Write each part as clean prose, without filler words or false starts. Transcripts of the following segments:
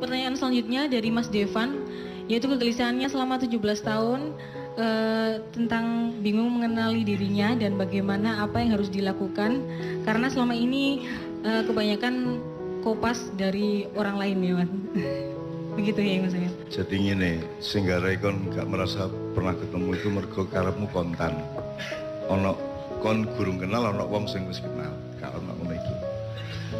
pertanyaan selanjutnya dari Mas Devan, yaitu kegelisahannya selama 17 tahun tentang bingung mengenali dirinya dan bagaimana apa yang harus dilakukan karena selama ini kebanyakan kopas dari orang lain ya Mas. Begitu ya Mas. Jadi ngene, singgare kon gak merasa pernah ketemu itu mergo karepmu kontan. Ono kon gurung kenal ono wong sing wis kenal, gak ono ngono iki.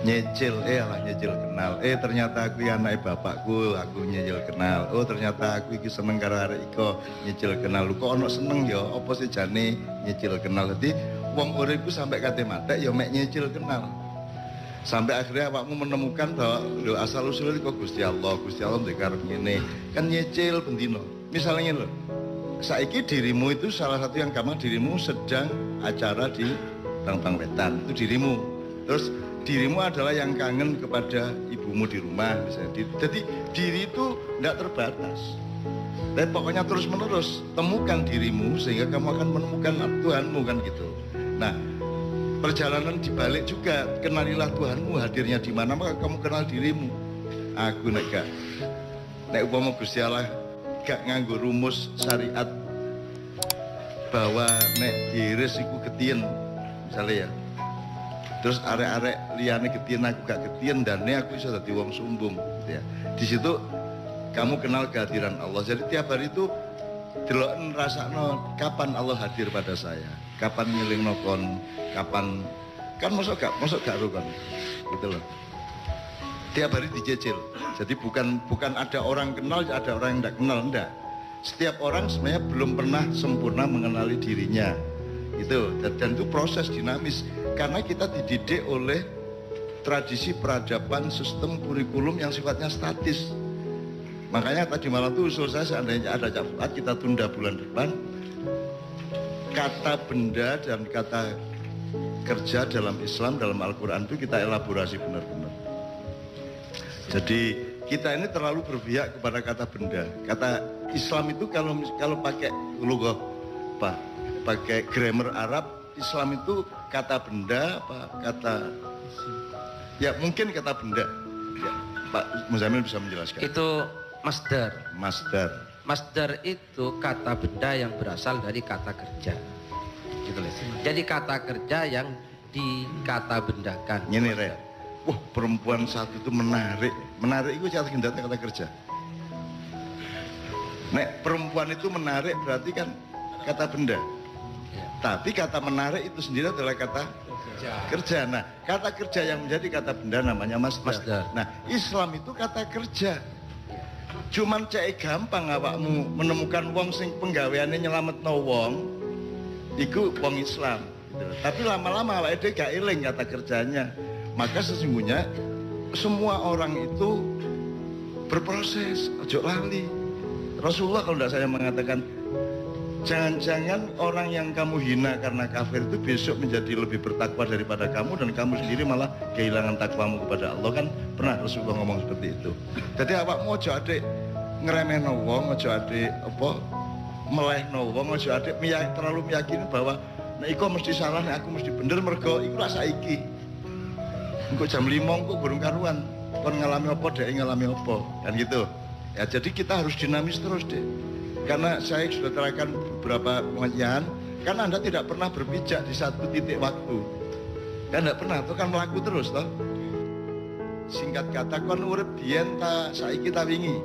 Nyecil, nyecil kenal. Ternyata aku anake bapakku, aku nyecil kenal. Oh ternyata aku iki seneng karo arek iko, nyecil kenal. Lu kok ono seneng ya, apa sih jane nyecil kenal. Dadi wong uripku sampai kate matek ya mek nyecil kenal. Sampai akhirnya awakmu menemukan bahwa lho asal usul kok Gusti Allah ndek karep ngene. Kan nyecil bendino. Misalnya lho, saiki dirimu itu salah satu yang gampang dirimu sedang acara di Bang Wetan, itu dirimu. Terus dirimu adalah yang kangen kepada ibumu di rumah misalnya. Jadi diri itu tidak terbatas. Dan pokoknya terus menerus temukan dirimu sehingga kamu akan menemukan Tuhanmu kan gitu. Nah, perjalanan dibalik juga kenalilah Tuhanmu hadirnya di mana maka kamu kenal dirimu. Aku nek upama Gusti Allah gak nganggo rumus syariat bahwa nek diiris iku ketien misalnya ya. Terus arek-arek liyane getien aku gak getien dan aku bisa dadi wong sumbung gitu ya. Di situ kamu kenal kehadiran Allah. Jadi tiap hari itu deloken rasakno kapan Allah hadir pada saya. Kapan nyelingno kon, kapan kan mosok gak ro kon. Gitu loh. Tiap hari dijejel. Jadi bukan ada orang kenal, ada orang yang tidak kenal, enggak. Setiap orang sebenarnya belum pernah sempurna mengenali dirinya. Itu dan itu proses dinamis karena kita dididik oleh tradisi peradaban sistem kurikulum yang sifatnya statis. Makanya tadi malam itu usul saya seandainya ada Fuad kita tunda bulan depan kata benda dan kata kerja dalam Islam dalam Al-Quran itu kita elaborasi benar-benar. Jadi kita ini terlalu berpihak kepada kata benda. Kata Islam itu kalau pakai logo apa? Pakai grammar Arab, Islam itu kata benda apa kata ya mungkin kata benda ya, Pak Muzamil bisa menjelaskan itu masdar. Masdar itu kata benda yang berasal dari kata kerja gitu loh. Jadi kata kerja yang dikata bendakan ini Rek, wah perempuan satu itu menarik itu kata kerja. Nek perempuan itu menarik berarti kan kata benda. Tapi kata menarik itu sendiri adalah kata kerja. Nah, kata kerja yang menjadi kata benda namanya masdar. Nah, Islam itu kata kerja. Cuman cek gampang awakmu menemukan wong sing penggaweane nyelametno wong, iku wong Islam. Gitu. Tapi lama-lama awake dhewe gak eling kata kerjanya. Maka sesungguhnya semua orang itu berproses, ojo lali. Rasulullah kalau tidak saya mengatakan jangan-jangan orang yang kamu hina karena kafir itu besok menjadi lebih bertakwa daripada kamu dan kamu sendiri malah kehilangan takwamu kepada Allah kan pernah Rasulullah ngomong seperti itu. Jadi awakmu aja adik ngeremehno wong, aja adik apa melehno wong, aja adik terlalu meyakini bahwa nek iku mesti salah, nek aku mesti bener mergo iku lak saiki. Engko jam 5 engko burung karuan. Kon ngalami apa dhek ngalami apa kan gitu. Ya jadi kita harus dinamis terus, Dek. Karena saya sudah terangkan beberapa pengajian, kan Anda tidak pernah berpijak di satu titik waktu. Kan tidak pernah, itu kan melaku terus toh. Singkat kata kon urip biyen ta saiki ta wingi.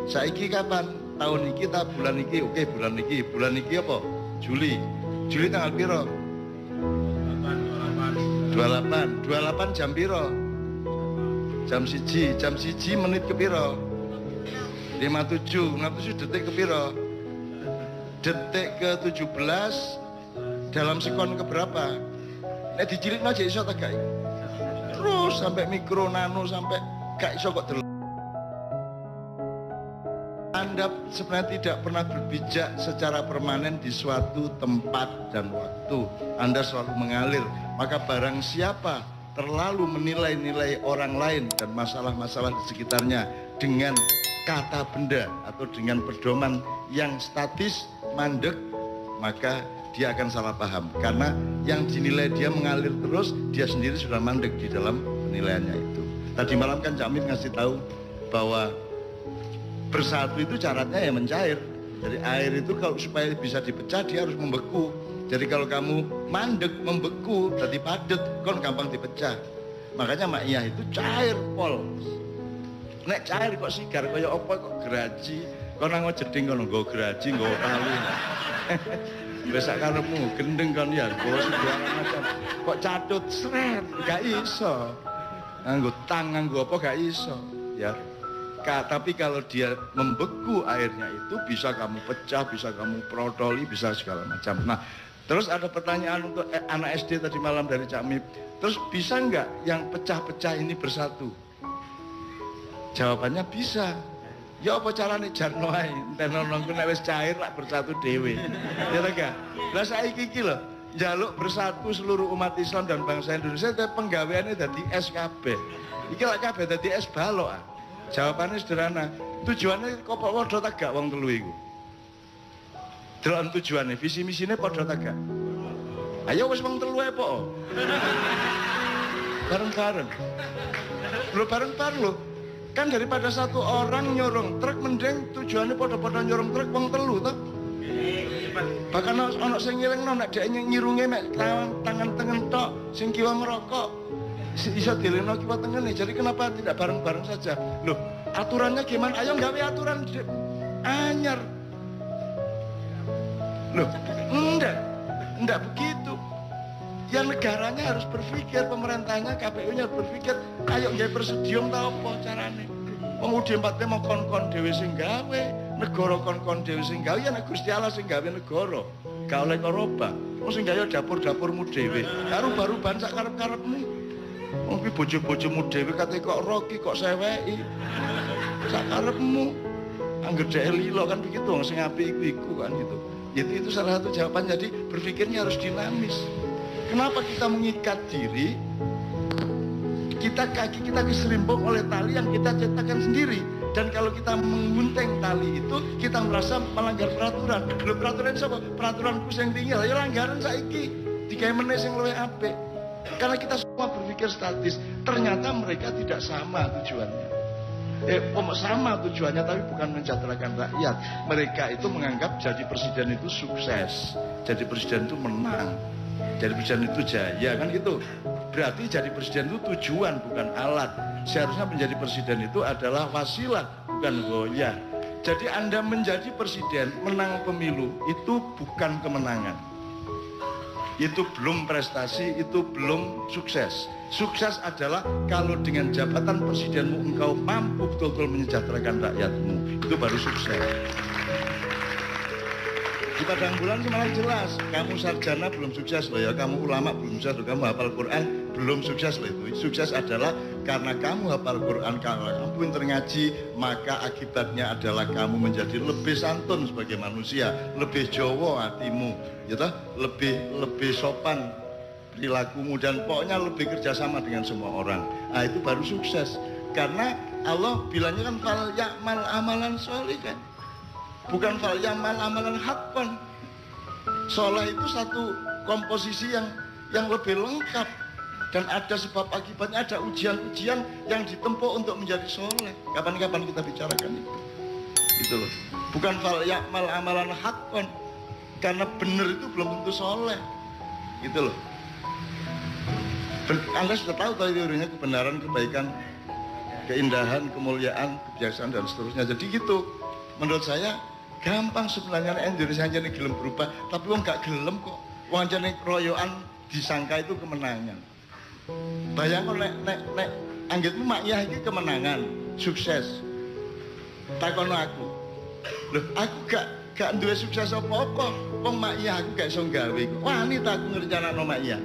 Saiki kapan? Tahun iki ta bulan iki? Oke, bulan iki apa? Juli tanggal piro? 28 jam piro? Jam 1 menit ke piro? 57 detik ke piro? Detik ke 17 dalam sekon ke berapa? Nek dicilik aja iso tak gak? Terus sampai mikro nano sampai gak iso kok. Anda sebenarnya tidak pernah berpijak secara permanen di suatu tempat dan waktu. Anda selalu mengalir. Maka barang siapa terlalu menilai-nilai orang lain dan masalah-masalah di sekitarnya dengan kata benda atau dengan pedoman yang statis, mandek, maka dia akan salah paham. Karena yang dinilai dia mengalir terus, dia sendiri sudah mandek di dalam penilaiannya itu. Tadi malam kan Cak Amin ngasih tahu bahwa bersatu itu syaratnya ya mencair. Jadi air itu kalau supaya bisa dipecah dia harus membeku. Jadi kalau kamu mandek membeku jadi padet kon gampang dipecah. Makanya maiyah itu cair pol. Nek cair kok sigar kaya apa kok geraji. Kon nang jeding kono nggo geraji nggo tali. Wis sak karepmu gendeng kon ya nggo segala macam. Kok catut sret gak iso. Nganggo tang nganggo apa gak iso. Ya. Tapi kalau dia membeku airnya itu bisa kamu pecah, bisa kamu protoli, bisa segala macam. Nah, terus ada pertanyaan untuk anak SD tadi malam dari Cak Mip. Terus bisa nggak yang pecah-pecah ini bersatu? Jawabannya bisa. Ya apa carane jarno ae, entenonku nek wis cair lak bersatu dhewe. Ya ta gak? Lah saiki iki lho, njaluk bersatu seluruh umat Islam dan bangsa Indonesia tapi penggaweane dadi es kabeh. Iki lak kabeh dadi es balok. Jawabannya sederhana. Tujuannya kok padha ta gak wong telu iku? Delok tujuane, visi misine padha ta gak? Ayo wis wong telu ae po. Bareng-bareng. Lho bareng-bareng lho. Kan daripada satu orang nyorong truk mending tujuannya padha-padha nyorong truk wong telu toh. Bahkan ana sing ngelingno nek dhek ngirunge mek tangan tengen tok, sing kiwa ngerokok. Bisa dileno kiwa tengene. Jadi kenapa tidak bareng-bareng saja? Loh, aturannya gimana? Ayo gawe aturan anyar. Loh, enggak begitu. Ya negaranya harus berpikir, pemerintahnya, KPU-nya berpikir, ayo gawe presidium ta apa carane. Wong UD4 mau kon-kon dhewe sing gawe, negara kon-kon dhewe sing gawe, ya nek Gusti Allah sing gawe negara. Gak oleh koroba. Wong sing gawe dapur-dapurmu dhewe. Karo baru-ban sak karep-karepmu. Wong ki bojo-bojomu dhewe kate kok roki kok seweki. Sak karepmu. Angger dhek lilo kan begitu wong sing apik iku kan gitu. Jadi itu salah satu jawaban. Jadi berpikirnya harus dinamis. Kenapa kita mengikat diri? Kaki kita keserimpung oleh tali yang kita ciptakan sendiri. Dan kalau kita menggunting tali itu, kita merasa melanggar peraturan. Lho peraturan sapa? Peraturanku sing tinggal. Ya langgaran saiki. Digawe meneh sing luwih apik. Karena kita semua berpikir statis, ternyata mereka tidak sama tujuannya. Sama tujuannya tapi bukan mensejahterakan rakyat. Mereka itu menganggap jadi presiden itu sukses, jadi presiden itu menang, jadi presiden itu jaya kan gitu. Berarti jadi presiden itu tujuan bukan alat. Seharusnya menjadi presiden itu adalah wasilah bukan goyah. Jadi Anda menjadi presiden, menang pemilu itu bukan kemenangan. Itu belum prestasi, itu belum sukses. Sukses adalah kalau dengan jabatan presidenmu engkau mampu betul-betul menyejahterakan rakyatmu. Itu baru sukses. Di padang bulan sih malah jelas, kamu sarjana belum sukses loh ya, kamu ulama belum sukses loh, kamu hafal Quran belum sukses loh itu. Sukses adalah karena kamu hafal Quran, karena kamu pintar ngaji, maka akibatnya adalah kamu menjadi lebih santun sebagai manusia, lebih jowo hatimu, ya toh? lebih sopan perilakumu dan pokoknya lebih kerjasama dengan semua orang. Nah itu baru sukses. Karena Allah bilangnya kan fal ya'mal amalan sholihan, bukan fal ya'mal amalan haqqan. Soleh itu satu komposisi yang lebih lengkap dan ada sebab akibatnya, ada ujian-ujian yang ditempuh untuk menjadi soleh. Kapan-kapan kita bicarakan itu. Gitu loh. Bukan fal ya'mal amalan haqqan. Karena benar itu belum tentu soleh. Gitu loh. Anda sudah tahu teorinya kebenaran, kebaikan, keindahan, kemuliaan, kebiasaan dan seterusnya. Jadi gitu. Menurut saya gampang sebenarnya Indonesia aja nih gelem berubah, tapi wong gak gelem kok. Wong aja nih keroyokan disangka itu kemenangan. Bayangkan nek anggitmu makyah iki kemenangan, sukses. Takono aku. Loh, aku gak duwe sukses apa-apa. Wong makyah aku gak iso gawe. Wani ta aku ngerencanakno makyah.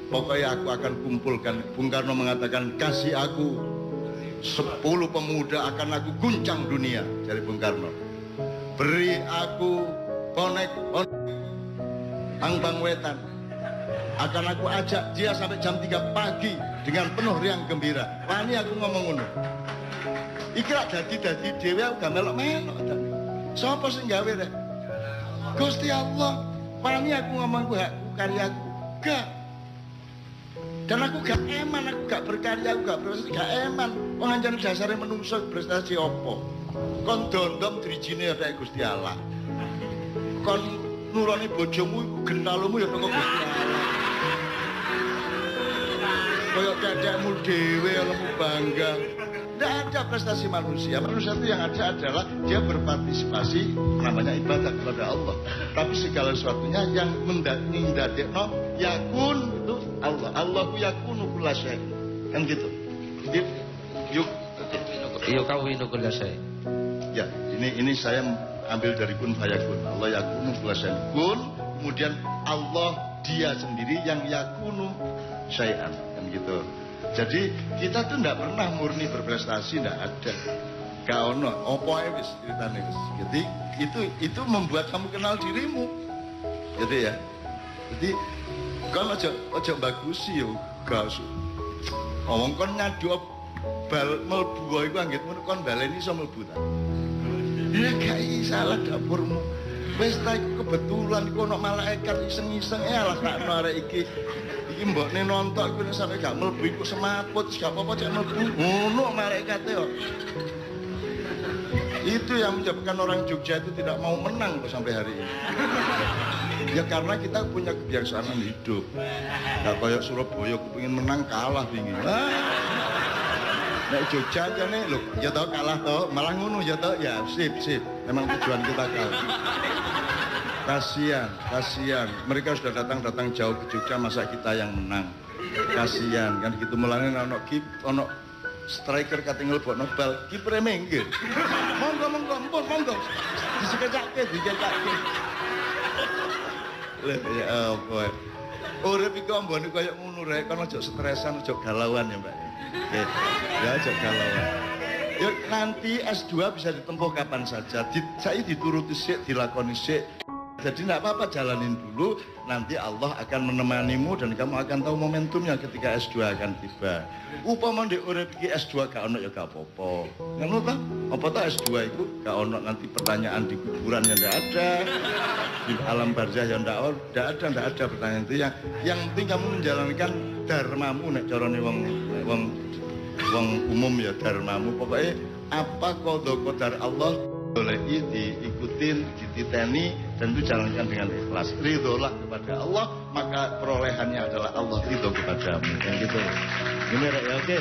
Pokoknya aku akan kumpulkan. Bung Karno mengatakan kasih aku 10 pemuda akan aku guncang dunia. Dari Bung Karno. Beri aku konek Angbang Wetan. Akan aku ajak dia sampai jam 3 pagi dengan penuh riang gembira. Wani aku ngomong ngono. Iki lak dadi dhewe aku gak melok-melok. Sapa sing gawe rek? Gusti Allah. Wani aku ngomong ku karyaku. Gak. Dan aku gak eman, aku gak berkarya, aku gak prestasi, gak eman. Wong anjen dasare menungso prestasi opo? Kon dondom drijine rek Gusti Allah. Kon nurani bojomu iku gentalumu ya teko Gusti Allah. Koyok dadakmu dhewe lemu bangga. Tidak ada prestasi manusia. Manusia itu yang ada adalah dia berpartisipasi, namanya ibadah kepada Allah. Tapi segala sesuatunya yang mendadekno yakun itu Allah. Allahu yakunu kulla syai'. Kan gitu. Yuk kawinu kulla syai'. Ya, ini saya ambil dari kun fayakun. Allah yakunu kulla syai'. Kun, kemudian Allah dia sendiri yang yakunu syai'an. Kan gitu. Jadi kita tuh tidak pernah murni berprestasi, tidak ada. Gak ono, opo ae wis ceritane wis. Jadi itu membuat kamu kenal dirimu. Jadi ya. Jadi kan aja bagusi yo, gak usah. Omong kon nyadu bal mlebu iku anggitmu kon baleni iso mlebu ta. Ya gak salah dapurmu. Wis ta iku kebetulan iku ono malaikat iseng-iseng alah sakno arek iki. Iki mbokne nonton iku nek sampe gak mlebu iku semaput, gak apa-apa cek mlebu. Ngono malaikate kok. Itu yang menyebabkan orang Jogja itu tidak mau menang sampai hari ini. Ya karena kita punya kebiasaan hidup. Gak kayak Surabaya kepengin menang kalah pingin. Nek Jogja aja nih, loh, ya tau kalah tau, malah ngono ya tau, ya sip. Memang tujuan kita kalah. Kasihan. Mereka sudah datang jauh ke Jogja, masa kita yang menang. Kasihan, kan gitu mulane ono striker kate nglebokno bal, kipere minggir. Monggo. Disekecake. Lah ya apa. Urip iku ambane koyo ngono rek, kon aja stresan, aja galauan ya, Mbak. Nggih. Ya aja galauan. Yuk nanti S2 bisa ditempuh kapan saja. Saya dituruti sik, dilakoni sik. Jadi tidak apa-apa, jalanin dulu, nanti Allah akan menemanimu dan kamu akan tahu momentumnya ketika S2 akan tiba. Upama ndek urip iki S2 gak ono ya gak apa-apa. Ngono ta? Apa ta S2 itu gak ono nanti pertanyaan di kuburan yang ndak ada. Di alam barzah yang ndak ada pertanyaan itu yang penting kamu menjalankan dharmamu nek carane wong umum ya dharmamu. Pokoknya apa qadar Allah boleh diikutin, dititeni, dan itu jalankan dengan ikhlas. Ridholah kepada Allah, maka perolehannya adalah Allah ridho kepadamu. Yang gitu. Ini ya, oke.